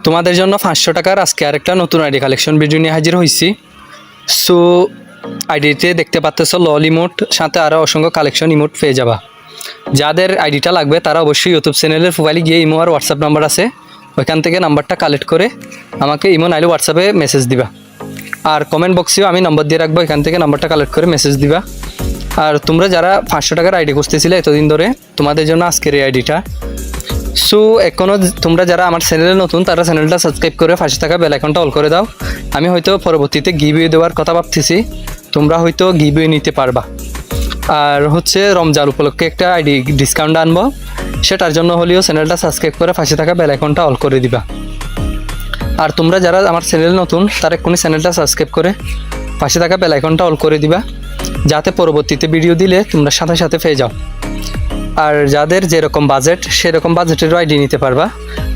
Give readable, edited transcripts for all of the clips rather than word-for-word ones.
তোমাদের জন্য 500 টাকার আজকে আরেকটা নতুন আইডি কালেকশন ভিডিও নিয়ে হাজির হয়েছি। সো আইডিতে দেখতে পাচ্ছ লল ইমোট, সাথে আরও অসংখ্য কালেকশন ইমোট পেয়ে যাবা। যাদের আইডিটা লাগবে তারা অবশ্যই ইউটিউব চ্যানেলের প্রোফাইলে গিয়ে ইমো আর হোয়াটসঅ্যাপ নাম্বার আছে, ওইখান থেকে নাম্বারটা কালেক্ট করে আমাকে ইমো নাইলে হোয়াটসঅ্যাপে মেসেজ দিবা। আর কমেন্ট বক্সেও আমি নম্বর দিয়ে রাখবো, এখান থেকে নাম্বারটা কালেক্ট করে মেসেজ দিবা। আর তোমরা যারা 500 টাকার আইডি খুঁজতেছিলে এতদিন ধরে, তোমাদের জন্য আজকের এই আইডিটা। সো এখনও তোমরা যারা আমার চ্যানেলে নতুন তারা চ্যানেলটা সাবস্ক্রাইব করে 500 টাকা বেল আইকনটা অল করে দাও। আমি হয়তো পরবর্তীতে গিভওয়ে দেওয়ার কথা ভাবতেছি, তোমরা হয়তো গিভওয়ে নিতে পারবা। আর হচ্ছে রমজান উপলক্ষে একটা আইডি ডিসকাউন্ট আনবো, সেটার জন্য হলেও চ্যানেলটা সাবস্ক্রাইব করে 500 টাকা বেল আইকনটা অল করে দিবা। আর তোমরা যারা আমার চ্যানেল নতুন তারা এক্ষুনি চ্যানেলটা সাবস্ক্রাইব করে 500 টাকা বেল আইকনটা অল করে দিবা, যাতে পরবর্তীতে ভিডিও দিলে তোমরা সাথে সাথে পেয়ে যাও। আর যাদের যেরকম বাজেট সেরকম বাজেটেরও আইডি নিতে পারবা।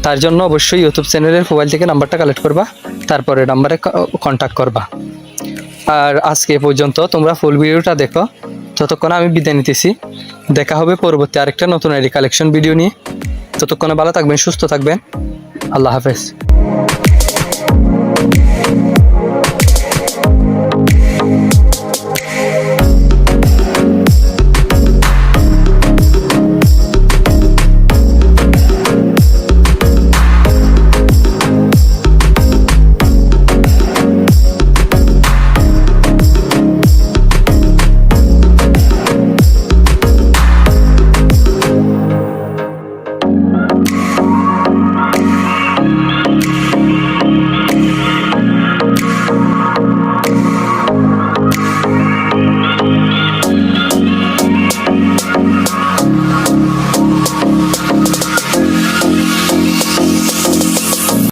তার জন্য অবশ্যই ইউটিউব চ্যানেলের মোবাইল থেকে নাম্বারটা কালেক্ট করবা, তারপরে নাম্বারে কন্ট্যাক্ট করবা। আর আজকে পর্যন্ত তোমরা ফুল ভিডিওটা দেখো, ততক্ষণ আমি বিদায় নিতেছি। দেখা হবে পরবর্তী আরেকটা নতুন আইডি কালেকশন ভিডিও নিয়ে। ততক্ষণে ভালো থাকবেন, সুস্থ থাকবেন। আল্লাহ হাফেজ।